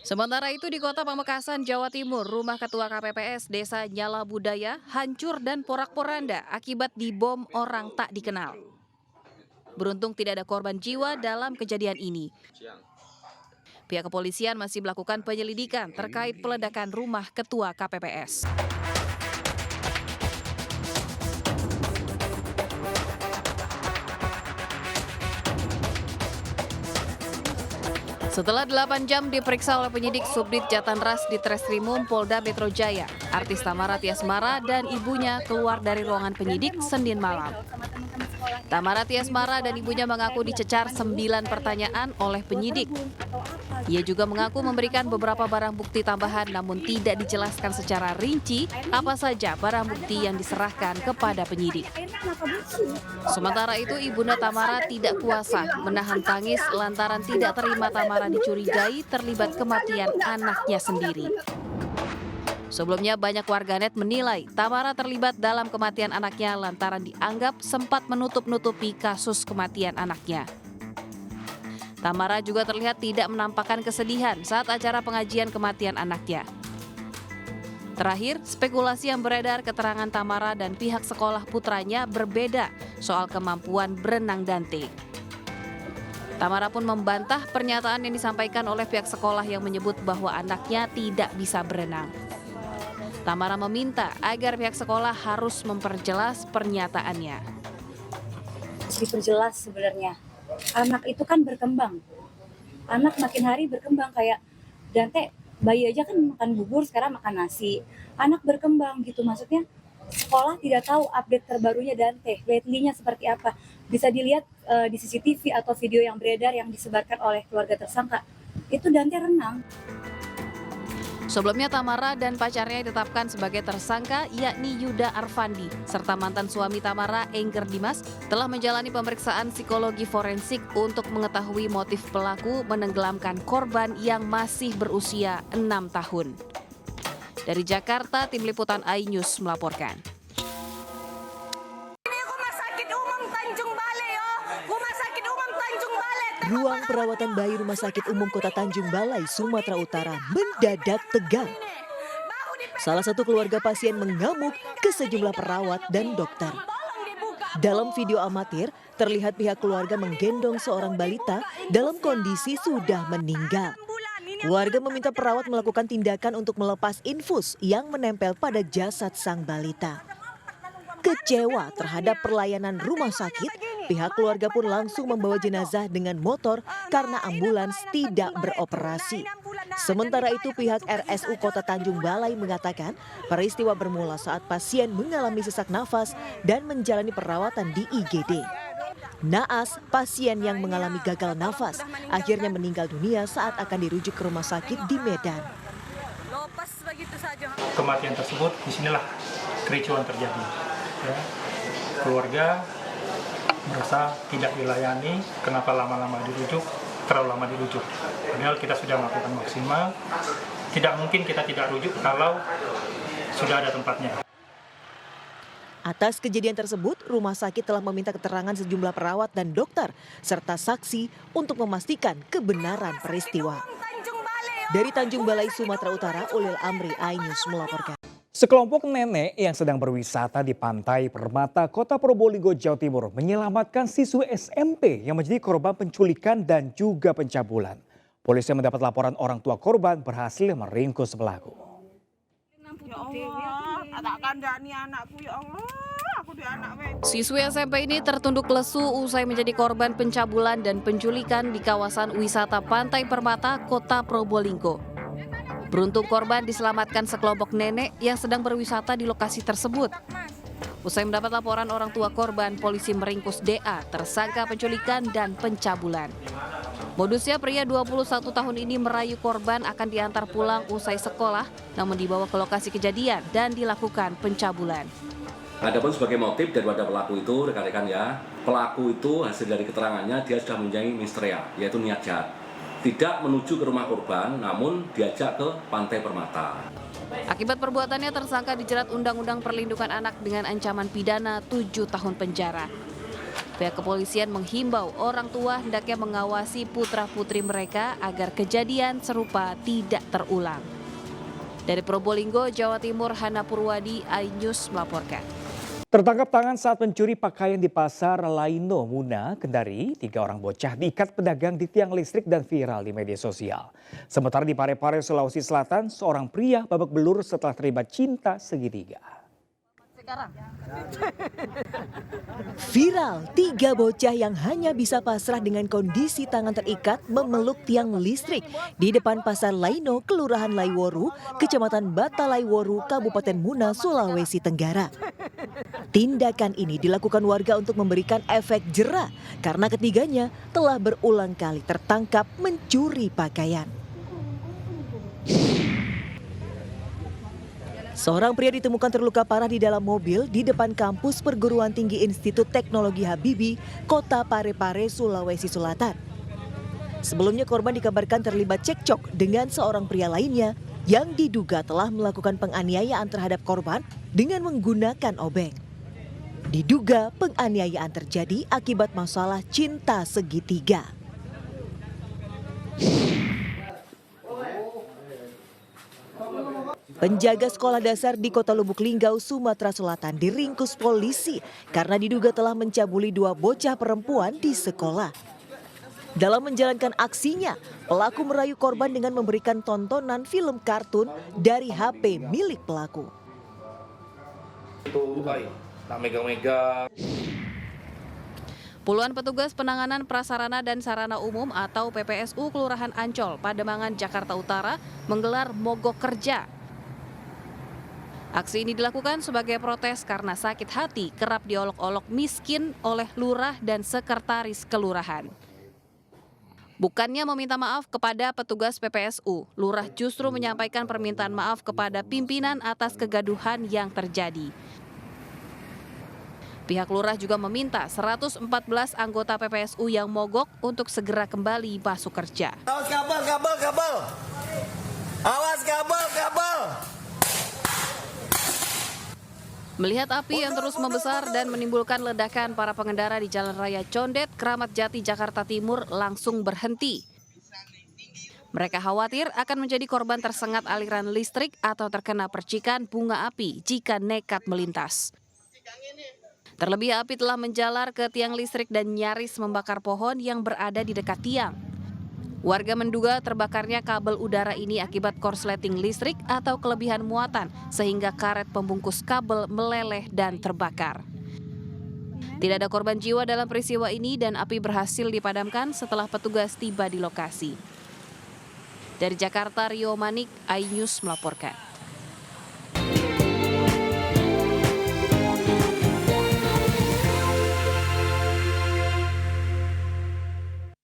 Sementara itu di Kota Pamekasan, Jawa Timur, rumah Ketua KPPS Desa Nyala Budaya hancur dan porak-poranda akibat dibom orang tak dikenal. Beruntung tidak ada korban jiwa dalam kejadian ini. Pihak kepolisian masih melakukan penyelidikan terkait peledakan rumah Ketua KPPS. Setelah 8 jam diperiksa oleh penyidik Subdit Jatanras di Treskrimum Polda Metro Jaya, artis Tamara Tiasmara dan ibunya keluar dari ruangan penyidik Senin malam. Tamara Tiasmara dan ibunya mengaku dicecar 9 pertanyaan oleh penyidik. Ia juga mengaku memberikan beberapa barang bukti tambahan namun tidak dijelaskan secara rinci apa saja barang bukti yang diserahkan kepada penyidik. Sementara itu, Ibunda Tamara tidak kuasa menahan tangis lantaran tidak terima Tamara dicurigai terlibat kematian anaknya sendiri. Sebelumnya banyak warganet menilai Tamara terlibat dalam kematian anaknya lantaran dianggap sempat menutup-nutupi kasus kematian anaknya. Tamara juga terlihat tidak menampakkan kesedihan saat acara pengajian kematian anaknya. Terakhir, spekulasi yang beredar keterangan Tamara dan pihak sekolah putranya berbeda soal kemampuan berenang Dante. Tamara pun membantah pernyataan yang disampaikan oleh pihak sekolah yang menyebut bahwa anaknya tidak bisa berenang. Tamara meminta agar pihak sekolah harus memperjelas pernyataannya. Diperjelas sebenarnya. Anak itu kan berkembang. Anak makin hari berkembang kayak Dante, bayi aja kan makan bubur, sekarang makan nasi. Anak berkembang gitu, maksudnya sekolah tidak tahu update terbarunya Dante, lately-nya seperti apa. Bisa dilihat di CCTV atau video yang beredar yang disebarkan oleh keluarga tersangka. Itu Dante renang. Sebelumnya Tamara dan pacarnya ditetapkan sebagai tersangka yakni Yuda Arfandi serta mantan suami Tamara Engger Dimas telah menjalani pemeriksaan psikologi forensik untuk mengetahui motif pelaku menenggelamkan korban yang masih berusia 6 tahun. Dari Jakarta, Tim Liputan iNews melaporkan. Ruang perawatan bayi Rumah Sakit Umum Kota Tanjung Balai, Sumatera Utara mendadak tegang. Salah satu keluarga pasien mengamuk ke sejumlah perawat dan dokter. Dalam video amatir, terlihat pihak keluarga menggendong seorang balita dalam kondisi sudah meninggal. Keluarga meminta perawat melakukan tindakan untuk melepas infus yang menempel pada jasad sang balita. Kecewa terhadap pelayanan rumah sakit, pihak keluarga pun langsung membawa jenazah dengan motor karena ambulans tidak beroperasi. Sementara itu pihak RSU Kota Tanjung Balai mengatakan peristiwa bermula saat pasien mengalami sesak nafas dan menjalani perawatan di IGD. Naas, pasien yang mengalami gagal nafas akhirnya meninggal dunia saat akan dirujuk ke rumah sakit di Medan. Kematian tersebut disinilah kericuan terjadi. Ya, keluarga merasa tidak dilayani, kenapa lama-lama dirujuk, terlalu lama dirujuk. Padahal kita sudah melakukan maksimal, tidak mungkin kita tidak rujuk kalau sudah ada tempatnya. Atas kejadian tersebut, rumah sakit telah meminta keterangan sejumlah perawat dan dokter, serta saksi untuk memastikan kebenaran peristiwa. Dari Tanjung Balai, Sumatera Utara, Ulil Amri, iNews melaporkan. Sekelompok nenek yang sedang berwisata di Pantai Permata, Kota Probolinggo, Jawa Timur menyelamatkan siswi SMP yang menjadi korban penculikan dan juga pencabulan. Polisi mendapat laporan orang tua korban berhasil meringkus pelaku. Ya Allah, tak kandani anakku, ya Allah, aku di anak Siswi SMP ini tertunduk lesu usai menjadi korban pencabulan dan penculikan di kawasan wisata Pantai Permata, Kota Probolinggo. Beruntung korban diselamatkan sekelompok nenek yang sedang berwisata di lokasi tersebut. Usai mendapat laporan orang tua korban, polisi meringkus DA, tersangka penculikan dan pencabulan. Modusnya pria 21 tahun ini merayu korban akan diantar pulang usai sekolah, namun dibawa ke lokasi kejadian dan dilakukan pencabulan. Adapun sebagai motif daripada pelaku itu, rekan-rekan ya, pelaku itu hasil dari keterangannya dia sudah mempunyai mistrea, yaitu niat jahat. Tidak menuju ke rumah korban, namun diajak ke Pantai Permata. Akibat perbuatannya, tersangka dijerat Undang-Undang Perlindungan Anak dengan ancaman pidana 7 tahun penjara. Pihak kepolisian menghimbau orang tua hendaknya mengawasi putra-putri mereka agar kejadian serupa tidak terulang. Dari Probolinggo, Jawa Timur, Hana Purwadi, iNews melaporkan. Tertangkap tangan saat mencuri pakaian di pasar Laino, Muna, Kendari, 3 orang bocah diikat pedagang di tiang listrik dan viral di media sosial. Sementara di Parepare, Sulawesi Selatan, seorang pria babak belur setelah terlibat cinta segitiga. Viral, 3 bocah yang hanya bisa pasrah dengan kondisi tangan terikat memeluk tiang listrik di depan pasar Laino, Kelurahan Laiworu, Kecamatan Batalaiworu, Kabupaten Muna, Sulawesi Tenggara. Tindakan ini dilakukan warga untuk memberikan efek jera karena ketiganya telah berulang kali tertangkap mencuri pakaian. Seorang pria ditemukan terluka parah di dalam mobil di depan kampus Perguruan Tinggi Institut Teknologi Habibie, Kota Parepare, Sulawesi Selatan. Sebelumnya korban dikabarkan terlibat cekcok dengan seorang pria lainnya yang diduga telah melakukan penganiayaan terhadap korban dengan menggunakan obeng. Diduga penganiayaan terjadi akibat masalah cinta segitiga. Penjaga sekolah dasar di Kota Lubuk Linggau, Sumatera Selatan diringkus polisi karena diduga telah mencabuli 2 bocah perempuan di sekolah. Dalam menjalankan aksinya, pelaku merayu korban dengan memberikan tontonan film kartun dari HP milik pelaku. Puluhan petugas penanganan prasarana dan sarana umum atau PPSU Kelurahan Ancol, Pademangan, Jakarta Utara menggelar mogok kerja. Aksi ini dilakukan sebagai protes karena sakit hati kerap diolok-olok miskin oleh lurah dan sekretaris kelurahan. Bukannya meminta maaf kepada petugas PPSU, lurah justru menyampaikan permintaan maaf kepada pimpinan atas kegaduhan yang terjadi. Pihak lurah juga meminta 114 anggota PPSU yang mogok untuk segera kembali masuk kerja. Awas kabel. Awas kabel. Melihat api yang terus membesar dan menimbulkan ledakan, para pengendara di Jalan Raya Condet, Kramat Jati, Jakarta Timur langsung berhenti. Mereka khawatir akan menjadi korban tersengat aliran listrik atau terkena percikan bunga api jika nekat melintas. Terlebih api telah menjalar ke tiang listrik dan nyaris membakar pohon yang berada di dekat tiang. Warga menduga terbakarnya kabel udara ini akibat korsleting listrik atau kelebihan muatan sehingga karet pembungkus kabel meleleh dan terbakar. Tidak ada korban jiwa dalam peristiwa ini dan api berhasil dipadamkan setelah petugas tiba di lokasi. Dari Jakarta, Rio Manik, iNews melaporkan.